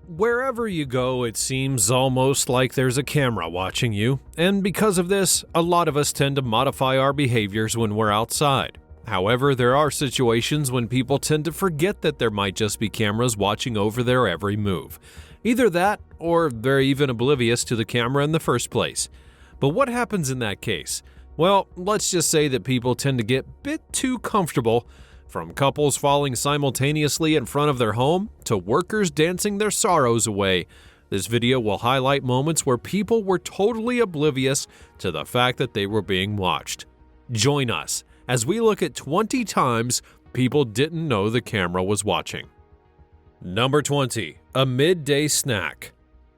Wherever you go, it seems almost like there's a camera watching you, and because of this, a lot of us tend to modify our behaviors when we're outside. However, there are situations when people tend to forget that there might just be cameras watching over their every move. Either that, or they're even oblivious to the camera in the first place. But what happens in that case? Well, let's just say that people tend to get a bit too comfortable. From couples falling simultaneously in front of their home to workers dancing their sorrows away, this video will highlight moments where people were totally oblivious to the fact that they were being watched. Join us as we look at 20 times people didn't know the camera was watching. Number 20. A midday snack.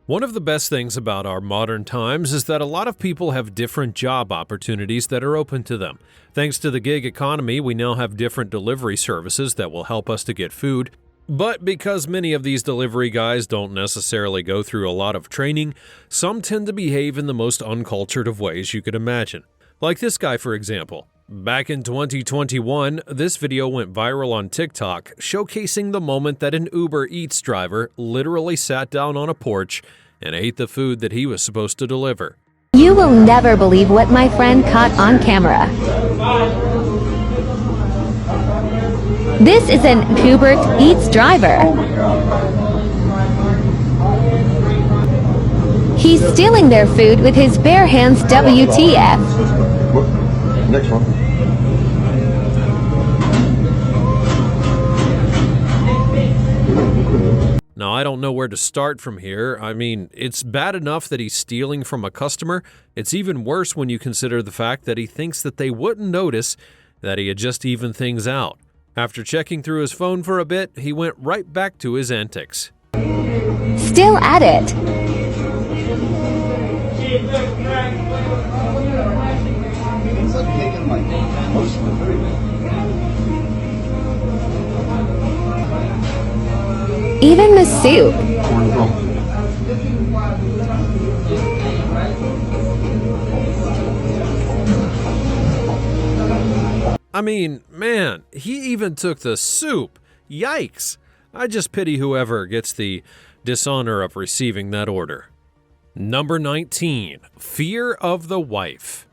One of the best things about our modern times is that a lot of people have different job opportunities that are open to them. Thanks to the gig economy, we now have different delivery services that will help us to get food. But because many of these delivery guys don't necessarily go through a lot of training, some tend to behave in the most uncultured of ways you could imagine. Like this guy, for example. Back in 2021, this video went viral on TikTok, showcasing the moment that an Uber Eats driver literally sat down on a porch and ate the food that he was supposed to deliver. You will never believe what my friend caught on camera. This is an Uber Eats driver. He's stealing their food with his bare hands. WTF. Next one. Now, I don't know where to start from here. I mean, it's bad enough that he's stealing from a customer. It's even worse when you consider the fact that he thinks that they wouldn't notice that he had just evened things out. After checking through his phone for a bit, he went right back to his antics. Still at it. Even the soup. I mean, man, he even took the soup. Yikes! I just pity whoever gets the dishonor of receiving that order. Number 19. Fear of the wife.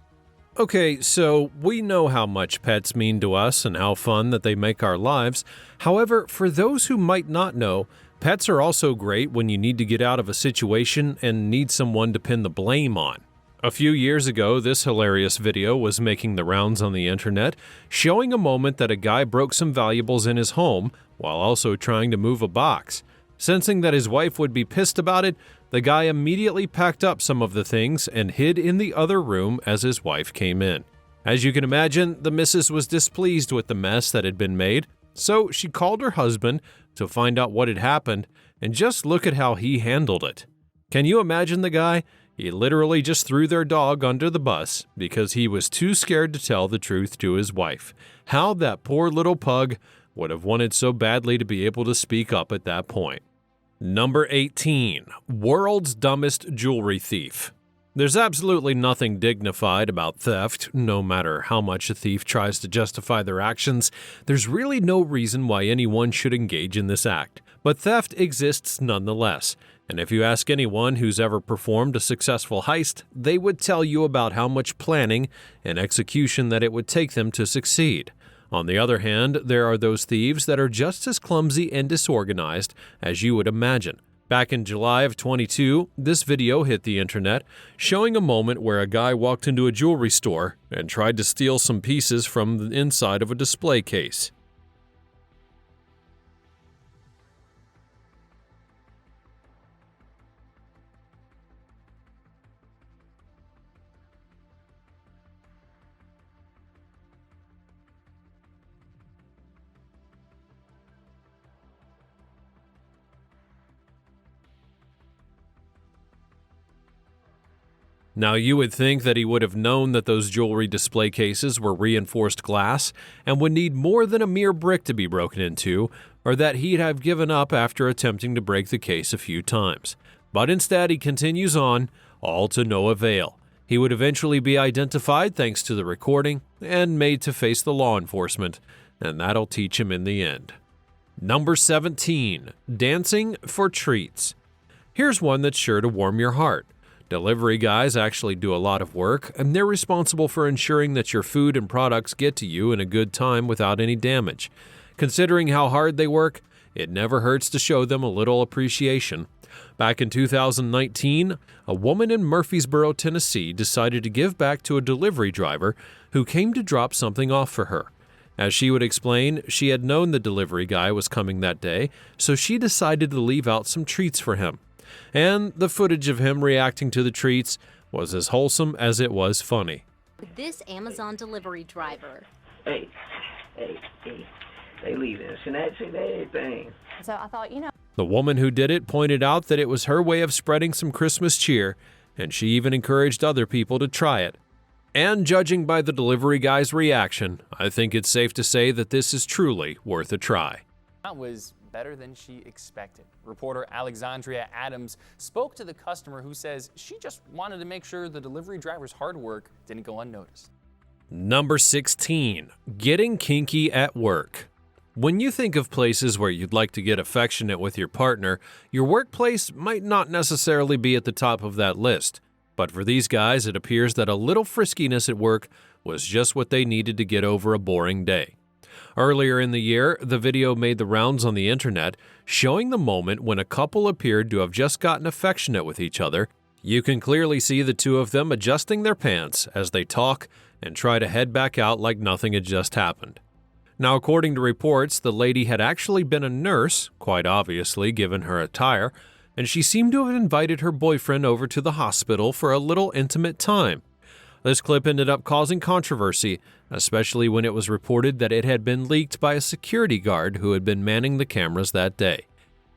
Okay, so we know how much pets mean to us and how fun that they make our lives. However, for those who might not know, pets are also great when you need to get out of a situation and need someone to pin the blame on. A few years ago, this hilarious video was making the rounds on the internet, showing a moment that a guy broke some valuables in his home while also trying to move a box. Sensing that his wife would be pissed about it, the guy immediately packed up some of the things and hid in the other room as his wife came in. As you can imagine, the missus was displeased with the mess that had been made, so she called her husband to find out what had happened, and just look at how he handled it. Can you imagine the guy? He literally just threw their dog under the bus because he was too scared to tell the truth to his wife. How that poor little pug would have wanted so badly to be able to speak up at that point. Number 18. World's dumbest jewelry thief. There's absolutely nothing dignified about theft. No matter how much a thief tries to justify their actions, there's really no reason why anyone should engage in this act. But theft exists nonetheless. And if you ask anyone who's ever performed a successful heist, they would tell you about how much planning and execution that it would take them to succeed. On the other hand, there are those thieves that are just as clumsy and disorganized as you would imagine. Back in July of 2022, this video hit the internet, showing a moment where a guy walked into a jewelry store and tried to steal some pieces from the inside of a display case. Now, you would think that he would have known that those jewelry display cases were reinforced glass and would need more than a mere brick to be broken into, or that he'd have given up after attempting to break the case a few times. But instead, he continues on, all to no avail. He would eventually be identified thanks to the recording and made to face the law enforcement, and that'll teach him in the end. Number 17. Dancing for treats. Here's one that's sure to warm your heart. Delivery guys actually do a lot of work, and they're responsible for ensuring that your food and products get to you in a good time without any damage. Considering how hard they work, it never hurts to show them a little appreciation. Back in 2019, a woman in Murfreesboro, Tennessee decided to give back to a delivery driver who came to drop something off for her. As she would explain, she had known the delivery guy was coming that day, so she decided to leave out some treats for him. And the footage of him reacting to the treats was as wholesome as it was funny. This Amazon delivery driver. Hey, they leaving snacks and everything. So I thought, The woman who did it pointed out that it was her way of spreading some Christmas cheer, and she even encouraged other people to try it. And judging by the delivery guy's reaction, I think it's safe to say that this is truly worth a try. That was better than she expected. Reporter Alexandria Adams spoke to the customer who says she just wanted to make sure the delivery driver's hard work didn't go unnoticed. Number 16. Getting kinky at work. When you think of places where you'd like to get affectionate with your partner, your workplace might not necessarily be at the top of that list. But for these guys, it appears that a little friskiness at work was just what they needed to get over a boring day. Earlier in the year, the video made the rounds on the internet, showing the moment when a couple appeared to have just gotten affectionate with each other. You can clearly see the two of them adjusting their pants as they talk and try to head back out like nothing had just happened. Now, according to reports, the lady had actually been a nurse, quite obviously given her attire, and she seemed to have invited her boyfriend over to the hospital for a little intimate time. This clip ended up causing controversy, especially when it was reported that it had been leaked by a security guard who had been manning the cameras that day.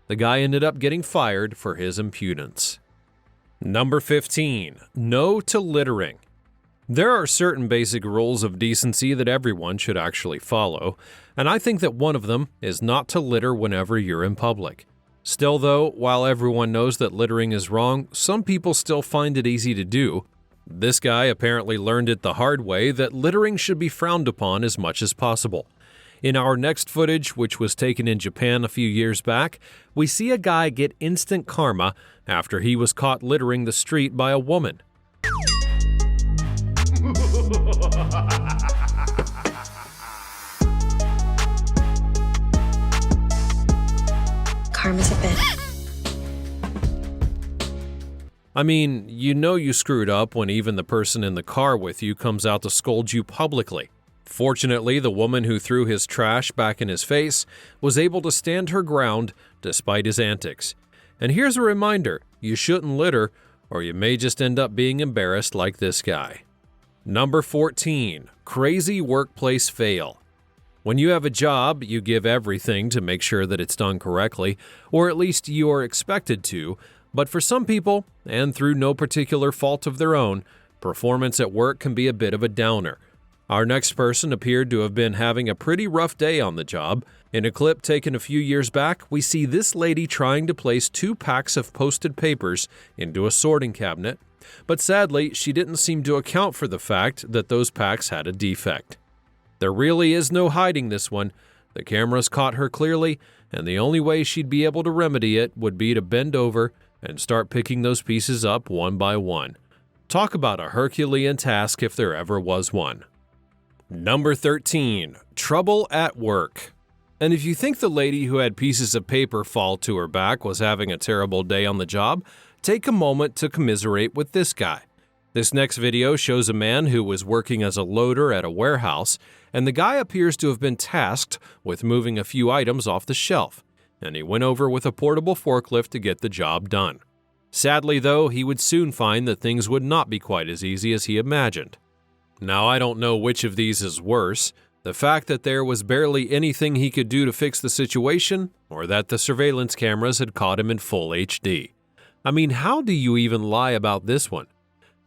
The guy ended up getting fired for his impudence. Number 15. No to littering. There are certain basic rules of decency that everyone should actually follow, and I think that one of them is not to litter whenever you're in public. Still though, while everyone knows that littering is wrong, some people still find it easy to do. This guy apparently learned it the hard way that littering should be frowned upon as much as possible. In our next footage, which was taken in Japan a few years back, we see a guy get instant karma after he was caught littering the street by a woman. Karma's a bitch. I mean, you know you screwed up when even the person in the car with you comes out to scold you publicly. Fortunately, the woman who threw his trash back in his face was able to stand her ground despite his antics. And here's a reminder, you shouldn't litter, or you may just end up being embarrassed like this guy. Number 14. Crazy workplace fail. When you have a job, you give everything to make sure that it's done correctly, or at least you are expected to, but for some people, and through no particular fault of their own, performance at work can be a bit of a downer. Our next person appeared to have been having a pretty rough day on the job. In a clip taken a few years back, we see this lady trying to place 2 packs of posted papers into a sorting cabinet, but sadly, she didn't seem to account for the fact that those packs had a defect. There really is no hiding this one. The cameras caught her clearly, and the only way she'd be able to remedy it would be to bend over and start picking those pieces up one by one. Talk about a Herculean task if there ever was one. Number 13. Trouble at work. And if you think the lady who had pieces of paper fall to her back was having a terrible day on the job, take a moment to commiserate with this guy. This next video shows a man who was working as a loader at a warehouse, and the guy appears to have been tasked with moving a few items off the shelf, and he went over with a portable forklift to get the job done. Sadly, though, he would soon find that things would not be quite as easy as he imagined. Now, I don't know which of these is worse, the fact that there was barely anything he could do to fix the situation, or that the surveillance cameras had caught him in full HD. I mean, how do you even lie about this one?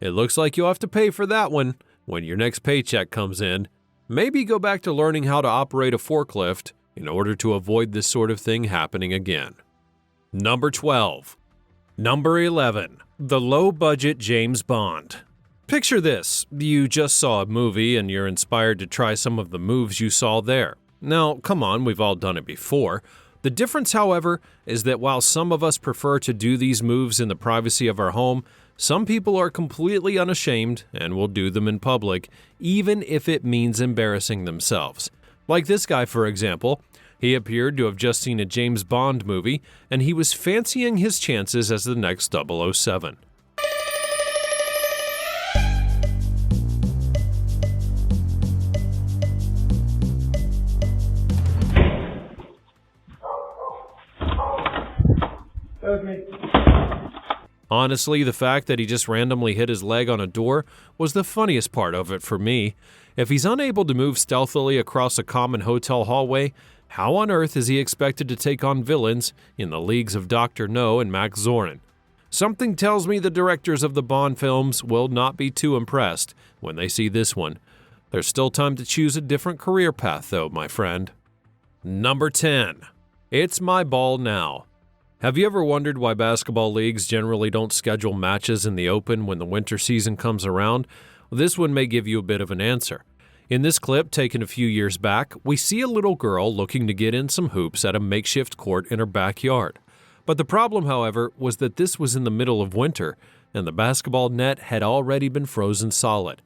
It looks like you'll have to pay for that one when your next paycheck comes in. Maybe go back to learning how to operate a forklift in order to avoid this sort of thing happening again. Number 12. Number 11. The low-budget James Bond. Picture this. You just saw a movie and you're inspired to try some of the moves you saw there. Now, come on, we've all done it before. The difference, however, is that while some of us prefer to do these moves in the privacy of our home, some people are completely unashamed and will do them in public, even if it means embarrassing themselves. Like this guy, for example. He appeared to have just seen a James Bond movie, and he was fancying his chances as the next 007. Honestly, the fact that he just randomly hit his leg on a door was the funniest part of it for me. If he's unable to move stealthily across a common hotel hallway, how on earth is he expected to take on villains in the leagues of Dr. No and Max Zorin? Something tells me the directors of the Bond films will not be too impressed when they see this one. There's still time to choose a different career path, though, my friend. Number 10. It's my ball now. Have you ever wondered why basketball leagues generally don't schedule matches in the open when the winter season comes around? This one may give you a bit of an answer. In this clip, taken a few years back, we see a little girl looking to get in some hoops at a makeshift court in her backyard. But the problem, however, was that this was in the middle of winter, and the basketball net had already been frozen solid.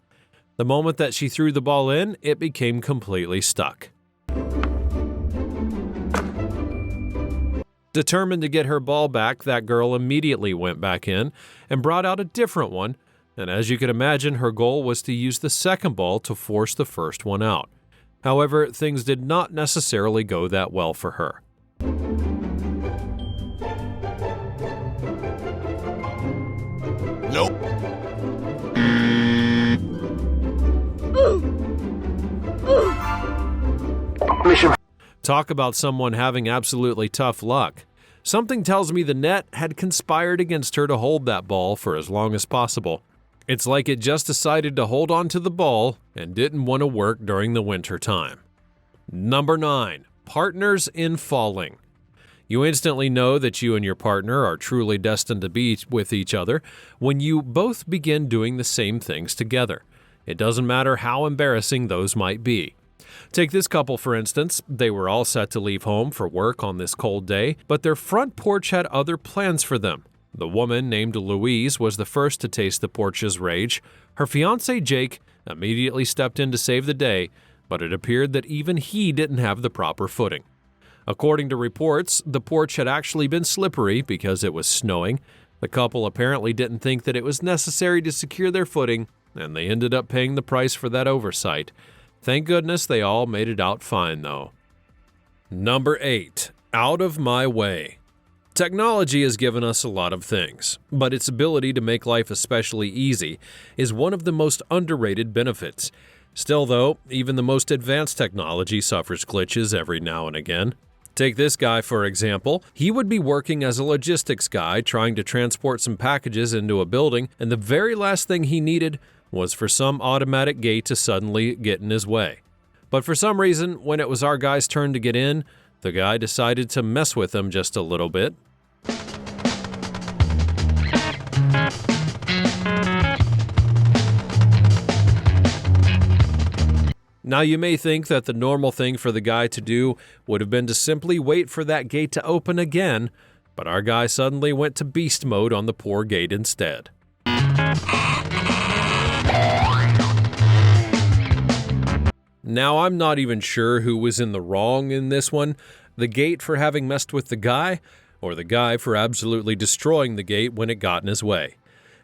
The moment that she threw the ball in, it became completely stuck. Determined to get her ball back, that girl immediately went back in and brought out a different one, and as you can imagine, her goal was to use the second ball to force the first one out. However, things did not necessarily go that well for her. Nope. Talk about someone having absolutely tough luck. Something tells me the net had conspired against her to hold that ball for as long as possible. It's like it just decided to hold on to the ball and didn't want to work during the winter time. Number 9. Partners in falling. You instantly know that you and your partner are truly destined to be with each other when you both begin doing the same things together. It doesn't matter how embarrassing those might be. Take this couple, for instance. They were all set to leave home for work on this cold day, but their front porch had other plans for them. The woman, named Louise, was the first to taste the porch's rage. Her fiancé, Jake, immediately stepped in to save the day, but it appeared that even he didn't have the proper footing. According to reports, the porch had actually been slippery because it was snowing. The couple apparently didn't think that it was necessary to secure their footing, and they ended up paying the price for that oversight. Thank goodness they all made it out fine, though. Number 8. Out of my way. Technology has given us a lot of things, but its ability to make life especially easy is one of the most underrated benefits. Still, though, even the most advanced technology suffers glitches every now and again. Take this guy, for example. He would be working as a logistics guy trying to transport some packages into a building, and the very last thing he needed was for some automatic gate to suddenly get in his way. But for some reason, when it was our guy's turn to get in, the guy decided to mess with him just a little bit. Now, you may think that the normal thing for the guy to do would have been to simply wait for that gate to open again, but our guy suddenly went to beast mode on the poor gate instead. Now, I'm not even sure who was in the wrong in this one, the gate for having messed with the guy, or the guy for absolutely destroying the gate when it got in his way.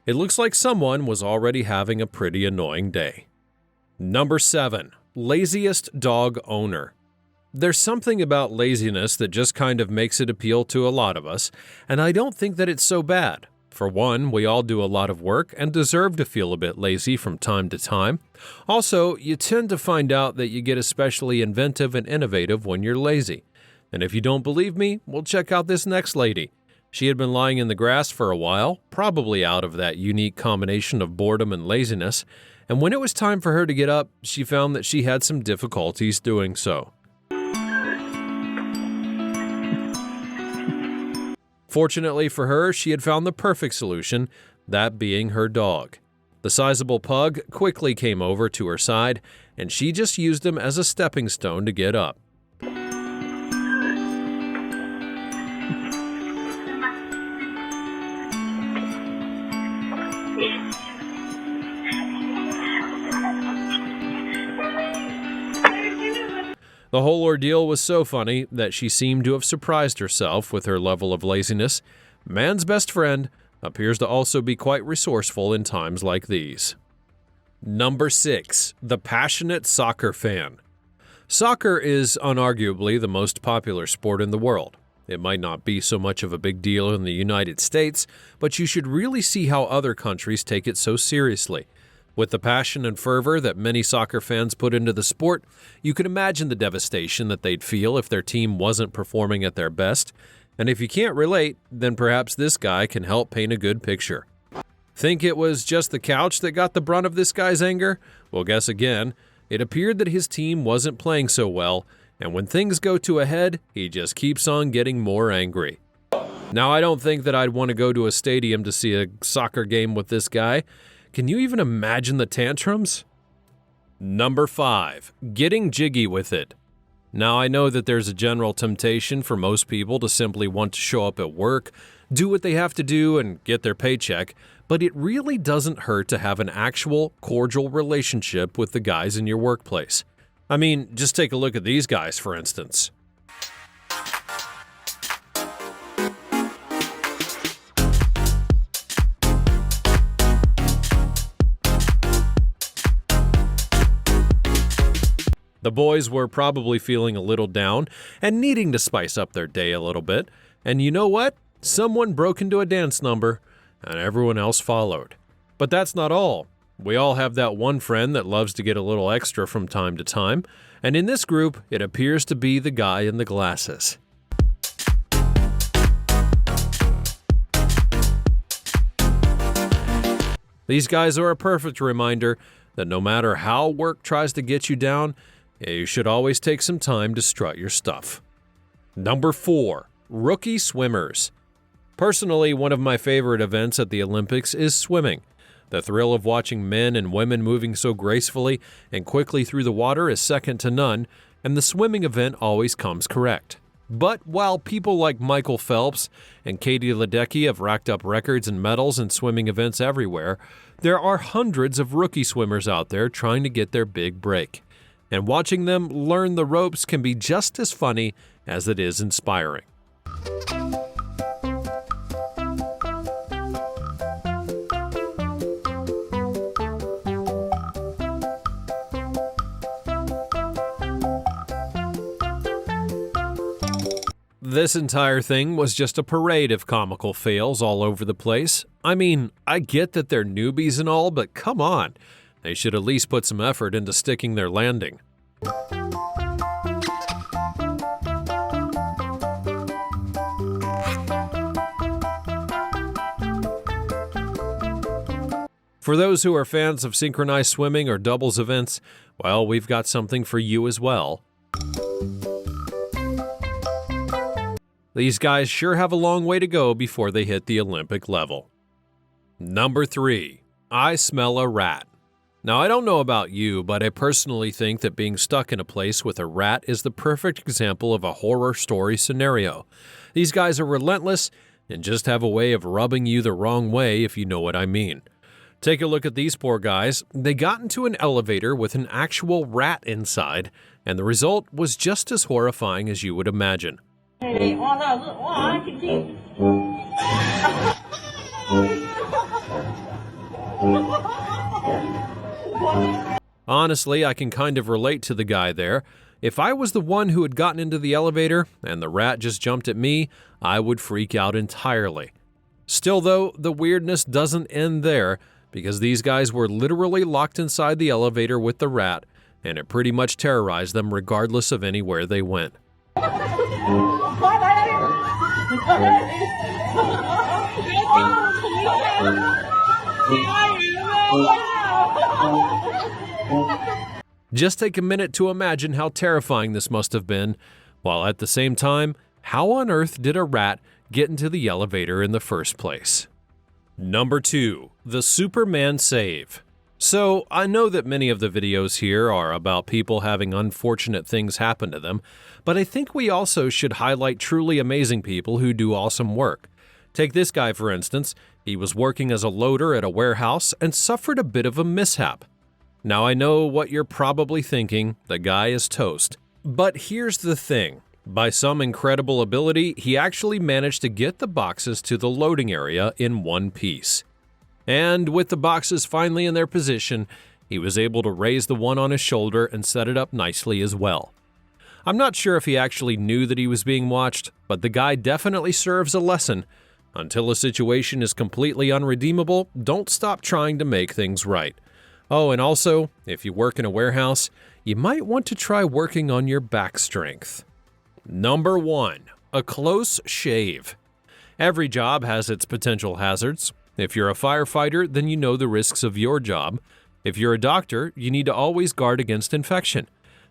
It looks like someone was already having a pretty annoying day. Number 7. Laziest dog owner. There's something about laziness that just kind of makes it appeal to a lot of us, and I don't think that it's so bad. For one, we all do a lot of work and deserve to feel a bit lazy from time to time. Also, you tend to find out that you get especially inventive and innovative when you're lazy. And if you don't believe me, well, check out this next lady. She had been lying in the grass for a while, probably out of that unique combination of boredom and laziness, and when it was time for her to get up, she found that she had some difficulties doing so. Fortunately for her, she had found the perfect solution, that being her dog. The sizable pug quickly came over to her side, and she just used him as a stepping stone to get up. The whole ordeal was so funny that she seemed to have surprised herself with her level of laziness. Man's best friend appears to also be quite resourceful in times like these. Number 6. The passionate soccer fan. Soccer is unarguably the most popular sport in the world. It might not be so much of a big deal in the United States, but you should really see how other countries take it so seriously. With the passion and fervor that many soccer fans put into the sport, you can imagine the devastation that they'd feel if their team wasn't performing at their best. And if you can't relate, then perhaps this guy can help paint a good picture. Think it was just the couch that got the brunt of this guy's anger? Well, guess again. It appeared that his team wasn't playing so well, and when things go to a head, he just keeps on getting more angry. Now, I don't think that I'd want to go to a stadium to see a soccer game with this guy. Can you even imagine the tantrums? Number 5. Getting jiggy with it. Now, I know that there's a general temptation for most people to simply want to show up at work, do what they have to do, and get their paycheck, but it really doesn't hurt to have an actual, cordial relationship with the guys in your workplace. I mean, just take a look at these guys, for instance. The boys were probably feeling a little down and needing to spice up their day a little bit. And you know what? Someone broke into a dance number, and everyone else followed. But that's not all. We all have that one friend that loves to get a little extra from time to time, and in this group, it appears to be the guy in the glasses. These guys are a perfect reminder that no matter how work tries to get you down, you should always take some time to strut your stuff. Number 4. Rookie swimmers. Personally, one of my favorite events at the Olympics is swimming. The thrill of watching men and women moving so gracefully and quickly through the water is second to none, and the swimming event always comes correct. But while people like Michael Phelps and Katie Ledecky have racked up records and medals in swimming events everywhere, there are hundreds of rookie swimmers out there trying to get their big break. And watching them learn the ropes can be just as funny as it is inspiring. This entire thing was just a parade of comical fails all over the place. I mean, I get that they're newbies and all, but come on. They should at least put some effort into sticking their landing. For those who are fans of synchronized swimming or doubles events, well, we've got something for you as well. These guys sure have a long way to go before they hit the Olympic level. Number 3. I smell a rat. Now, I don't know about you, but I personally think that being stuck in a place with a rat is the perfect example of a horror story scenario. These guys are relentless and just have a way of rubbing you the wrong way, if you know what I mean. Take a look at these poor guys. They got into an elevator with an actual rat inside, and the result was just as horrifying as you would imagine. Honestly, I can kind of relate to the guy there. If I was the one who had gotten into the elevator and the rat just jumped at me, I would freak out entirely. Still though, the weirdness doesn't end there, because these guys were literally locked inside the elevator with the rat, and it pretty much terrorized them regardless of anywhere they went. Just take a minute to imagine how terrifying this must have been, while at the same time, how on earth did a rat get into the elevator in the first place? Number 2. The Superman Save. So, I know that many of the videos here are about people having unfortunate things happen to them, but I think we also should highlight truly amazing people who do awesome work. Take this guy, for instance. He was working as a loader at a warehouse and suffered a bit of a mishap. Now, I know what you're probably thinking. The guy is toast. But here's the thing. By some incredible ability, he actually managed to get the boxes to the loading area in one piece. And with the boxes finally in their position, he was able to raise the one on his shoulder and set it up nicely as well. I'm not sure if he actually knew that he was being watched, but the guy definitely serves a lesson. Until a situation is completely unredeemable, don't stop trying to make things right. Oh, and also, if you work in a warehouse, you might want to try working on your back strength. Number 1. A close shave. Every job has its potential hazards. If you're a firefighter, then you know the risks of your job. If you're a doctor, you need to always guard against infection.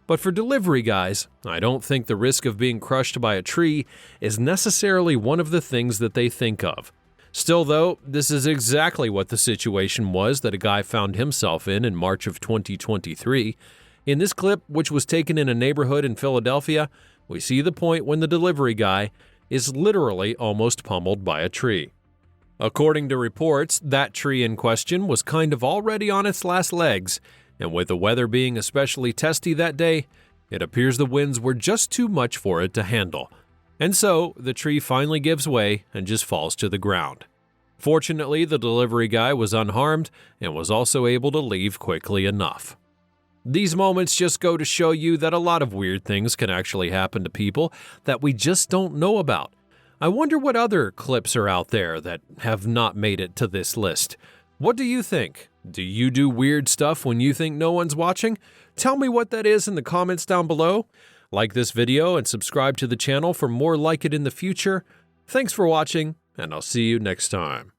But for delivery guys, I don't think the risk of being crushed by a tree is necessarily one of the things that they think of. Still though, this is exactly what the situation was that a guy found himself in March of 2023. In this clip, which was taken in a neighborhood in Philadelphia, we see the point when the delivery guy is literally almost pummeled by a tree. According to reports, that tree in question was kind of already on its last legs, and with the weather being especially testy that day, it appears the winds were just too much for it to handle. And so, the tree finally gives way and just falls to the ground. Fortunately, the delivery guy was unharmed and was also able to leave quickly enough. These moments just go to show you that a lot of weird things can actually happen to people that we just don't know about. I wonder what other clips are out there that have not made it to this list. What do you think? Do you do weird stuff when you think no one's watching? Tell me what that is in the comments down below. Like this video and subscribe to the channel for more like it in the future. Thanks for watching, and I'll see you next time.